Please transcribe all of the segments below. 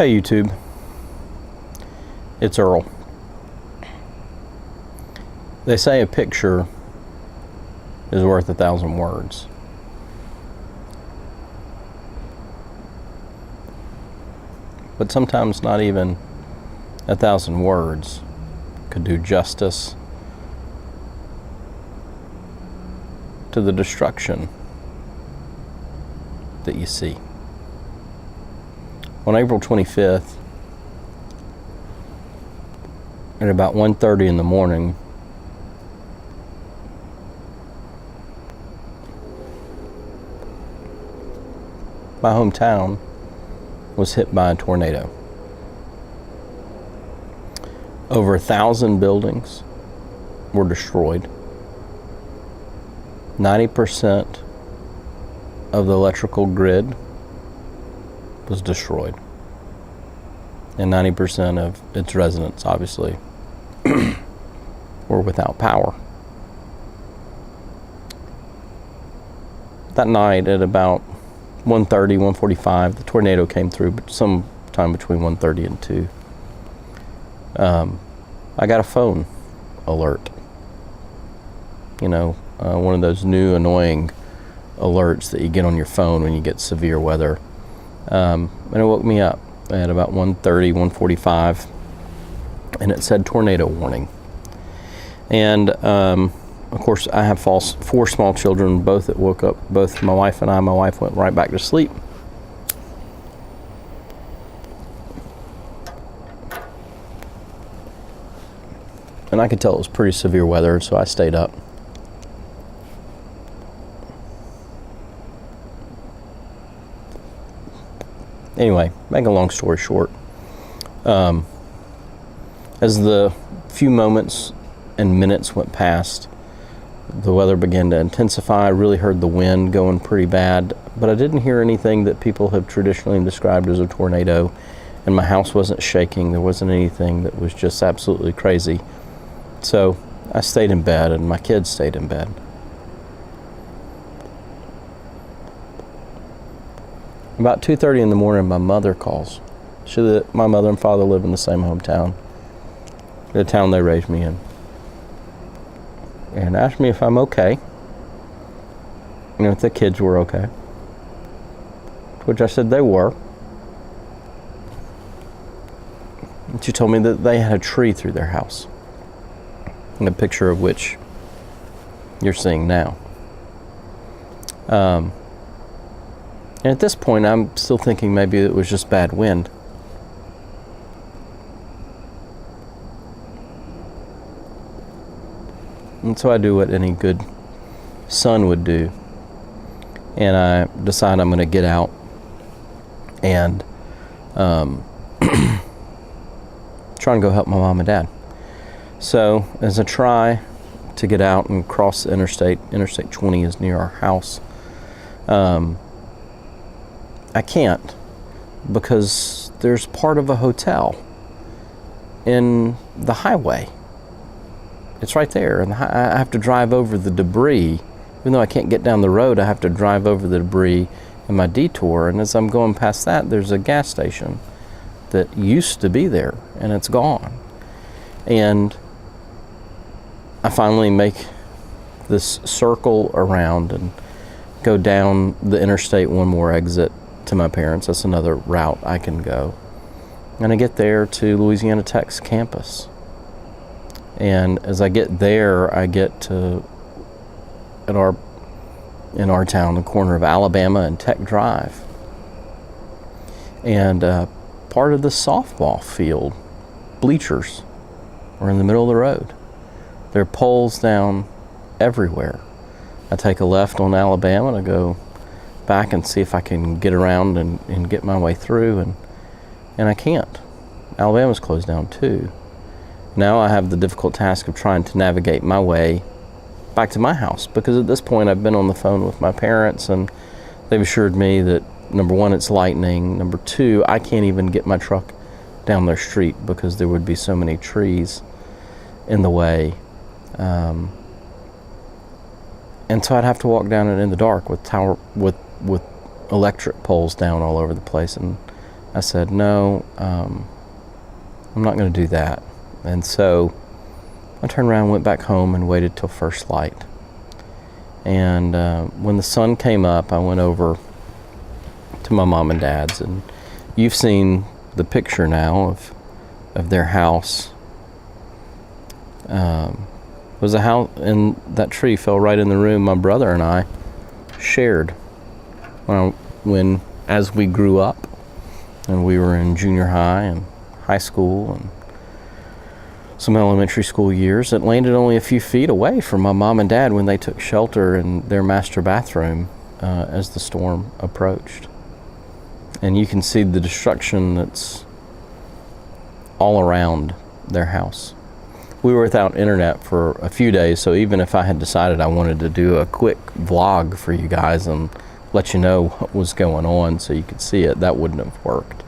Hey YouTube, it's Earl. They say a picture is worth 1,000 words. But sometimes not even 1,000 words could do justice to the destruction that you see. On April 25th, at about 1:30 in the morning, my hometown was hit by a tornado. Over 1,000 buildings were destroyed. 90% of the electrical grid was destroyed. And 90% of its residents, obviously, were without power. That night at about 1:30, 1:45, the tornado came through, but sometime between 1:30 and 2. I got a phone alert. One of those new annoying alerts that you get on your phone when you get severe weather. And it woke me up at about 1:30, 1:45, and it said tornado warning. And of course, I have 4 small children, both that woke up, both my wife and I. My wife went right back to sleep. And I could tell it was pretty severe weather, so I stayed up. Anyway, make a long story short, as the few moments and minutes went past, the weather began to intensify. I really heard the wind going pretty bad, but I didn't hear anything that people have traditionally described as a tornado, and my house wasn't shaking. There wasn't anything that was just absolutely crazy. So I stayed in bed, and my kids stayed in bed. About 2:30 in the morning, my mother calls. My mother and father live in the same hometown, the town they raised me in, and asked me if I'm okay, if the kids were okay, which I said they were. And she told me that they had a tree through their house, and a picture of which you're seeing now. And at this point, I'm still thinking maybe it was just bad wind. And so I do what any good son would do. And I decide I'm going to get out and try and go help my mom and dad. So as I try to get out and cross the Interstate 20 is near our house. I can't, because there's part of a hotel in the highway. It's right there, and I have to drive over the debris. Even though I can't get down the road, I have to drive over the debris in my detour. And as I'm going past that, there's a gas station that used to be there, and it's gone. And I finally make this circle around and go down the interstate, one more exit to my parents. That's another route I can go. And I get there to Louisiana Tech's campus. And as I get there, I get to, in our town, the corner of Alabama and Tech Drive. And part of the softball field bleachers are in the middle of the road. There are poles down everywhere. I take a left on Alabama and I go back and see if I can get around and get my way through, and I can't. Alabama's closed down too. Now I have the difficult task of trying to navigate my way back to my house, because at this point I've been on the phone with my parents and they've assured me that, number one, it's lightning. Number two, I can't even get my truck down their street because there would be so many trees in the way. And so I'd have to walk down it in the dark with electric poles down all over the place, and I said, no, I'm not going to do that. And so I turned around and went back home and waited till first light. And when the sun came up, I went over to my mom and dad's, and you've seen the picture now of their house. It was a house, and that tree fell right in the room my brother and I shared when as we grew up, and we were in junior high and high school and some elementary school years. It landed only a few feet away from my mom and dad when they took shelter in their master bathroom as the storm approached. And you can see the destruction that's all around their house. We were without internet for a few days, so even if I had decided I wanted to do a quick vlog for you guys and let you know what was going on so you could see it, that wouldn't have worked.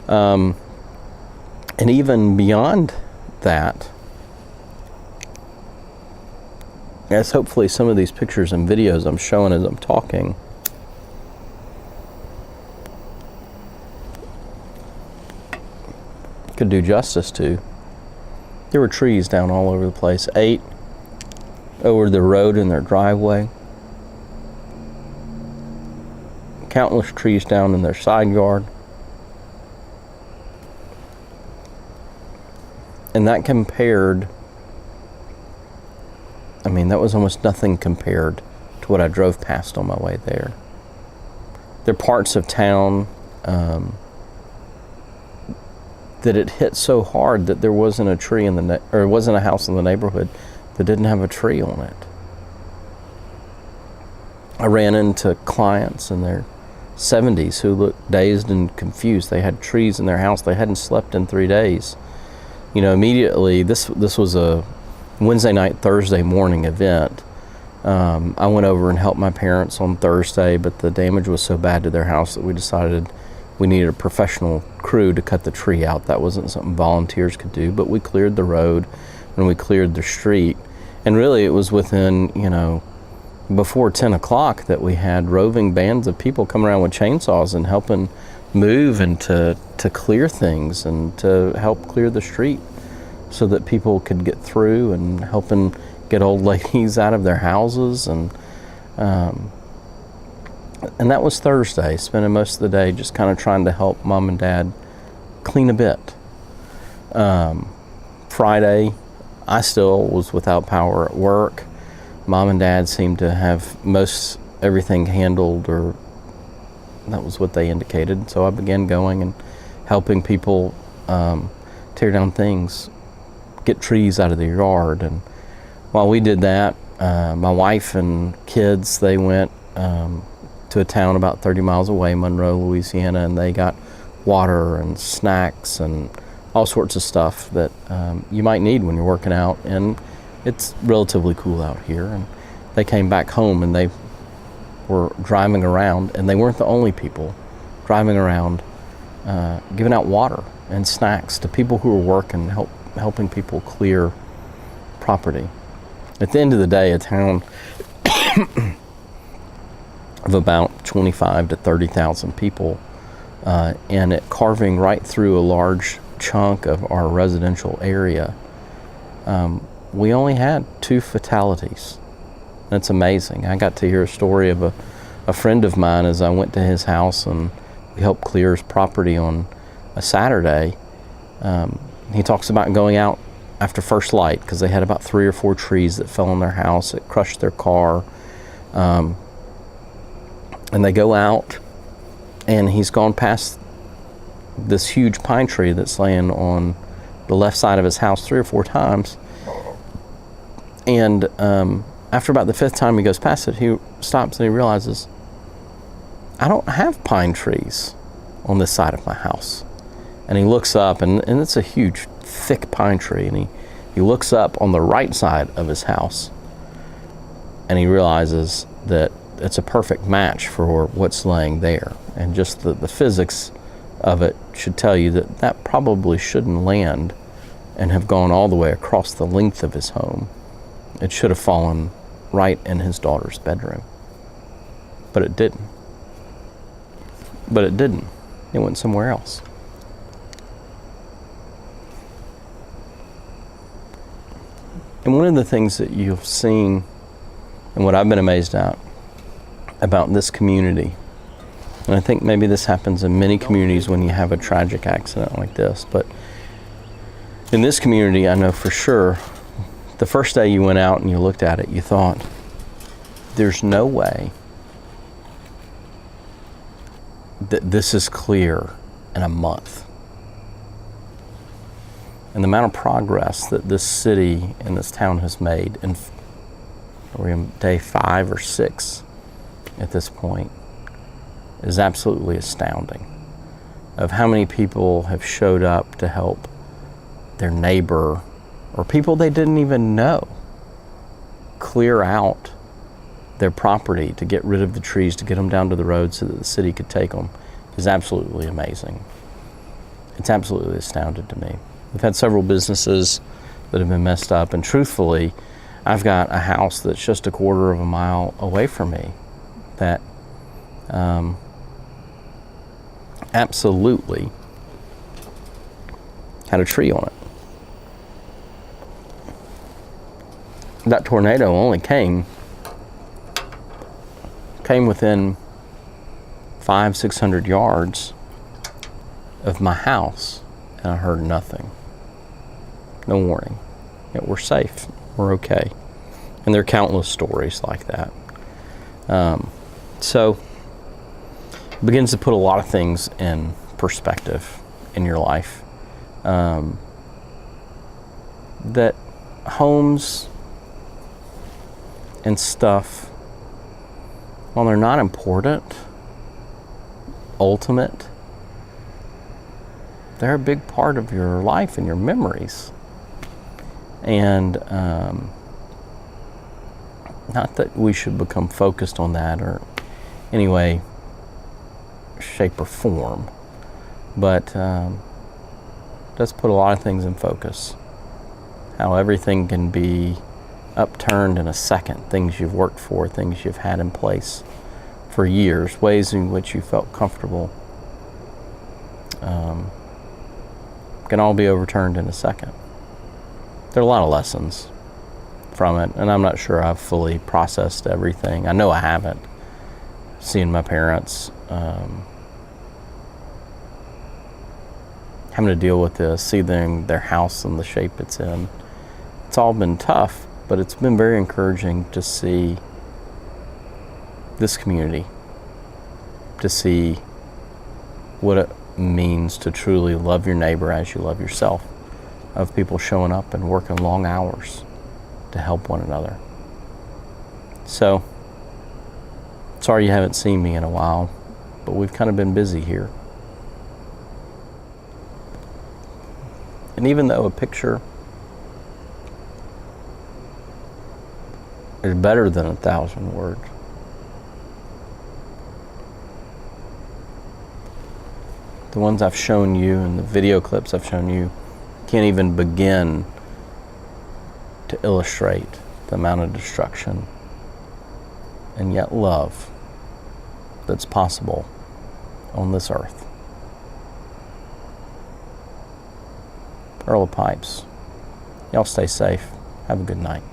And even beyond that, as hopefully some of these pictures and videos I'm showing as I'm talking could do justice to, there were trees down all over the place. 8 over the road in their driveway. Countless trees down in their side yard. And that compared, I mean, that was almost nothing compared to what I drove past on my way there. There are parts of town that it hit so hard that there wasn't a tree in or wasn't a house in the neighborhood that didn't have a tree on it. I ran into clients in their 70s who looked dazed and confused. They had trees in their house. They hadn't slept in 3 days. You know, immediately, this was a Wednesday night, Thursday morning event. I went over and helped my parents on Thursday, but the damage was so bad to their house that we decided we needed a professional crew to cut the tree out. That wasn't something volunteers could do, but we cleared the road and we cleared the street. And really it was within, you know, before 10 o'clock that we had roving bands of people coming around with chainsaws and helping move and to clear things and to help clear the street so that people could get through, and helping get old ladies out of their houses. And that was Thursday, spending most of the day just kind of trying to help mom and dad clean a bit. Friday, I still was without power at work. Mom and dad seemed to have most everything handled, or that was what they indicated. So I began going and helping people tear down things, get trees out of their yard. And while we did that, my wife and kids, they went to a town about 30 miles away, Monroe, Louisiana, and they got water and snacks and all sorts of stuff that you might need when you're working out. And it's relatively cool out here. And they came back home and they were driving around, and they weren't the only people driving around giving out water and snacks to people who were working, helping people clear property. At the end of the day, a town of about 25 to 30,000 people, and it carving right through a large chunk of our residential area. We only had 2 fatalities. That's amazing. I got to hear a story of a friend of mine as I went to his house and we helped clear his property on a Saturday. He talks about going out after first light because they had about 3 or 4 trees that fell on their house. It crushed their car. And they go out, and he's gone past this huge pine tree that's laying on the left side of his house 3 or 4 times. And after about the 5th time he goes past it, he stops and he realizes, I don't have pine trees on this side of my house. And he looks up, and it's a huge, thick pine tree, and he looks up on the right side of his house, and he realizes that it's a perfect match for what's laying there. And just the physics of it should tell you that probably shouldn't land and have gone all the way across the length of his home. It should have fallen right in his daughter's bedroom. But it didn't. They went somewhere else. And one of the things that you've seen, and what I've been amazed at about this community, and I think maybe this happens in many communities when you have a tragic accident like this, but in this community, I know for sure, the first day you went out and you looked at it, you thought, there's no way that this is clear in a month. And the amount of progress that this city and this town has made, and we're in day 5 or 6 at this point, is absolutely astounding. Of how many people have showed up to help their neighbor or people they didn't even know clear out their property to get rid of the trees, to get them down to the road so that the city could take them, is absolutely amazing. It's absolutely astounded to me. We've had several businesses that have been messed up, and truthfully, I've got a house that's just a quarter of a mile away from me that absolutely had a tree on it. That tornado only came within 500-600 yards of my house, and I heard nothing. No warning. Yet we're safe. We're okay. And there are countless stories like that. So it begins to put a lot of things in perspective in your life. That homes and stuff, while they're not important, ultimate, they're a big part of your life and your memories. And not that we should become focused on that or any way, shape, or form, but does put a lot of things in focus. How everything can be upturned in a second. Things you've worked for, things you've had in place for years, ways in which you felt comfortable, can all be overturned in a second. There are a lot of lessons from it, and I'm not sure I've fully processed everything. I know I haven't. Seeing my parents having to deal with this, seeing their house and the shape it's in. It's all been tough, but it's been very encouraging to see this community, to see what it means to truly love your neighbor as you love yourself, of people showing up and working long hours to help one another. So, sorry you haven't seen me in a while, but we've kind of been busy here. And even though a picture is better than 1,000 words, the ones I've shown you and the video clips I've shown you can't even begin to illustrate the amount of destruction and yet love that's possible on this earth. Earl of Pipes. Y'all stay safe. Have a good night.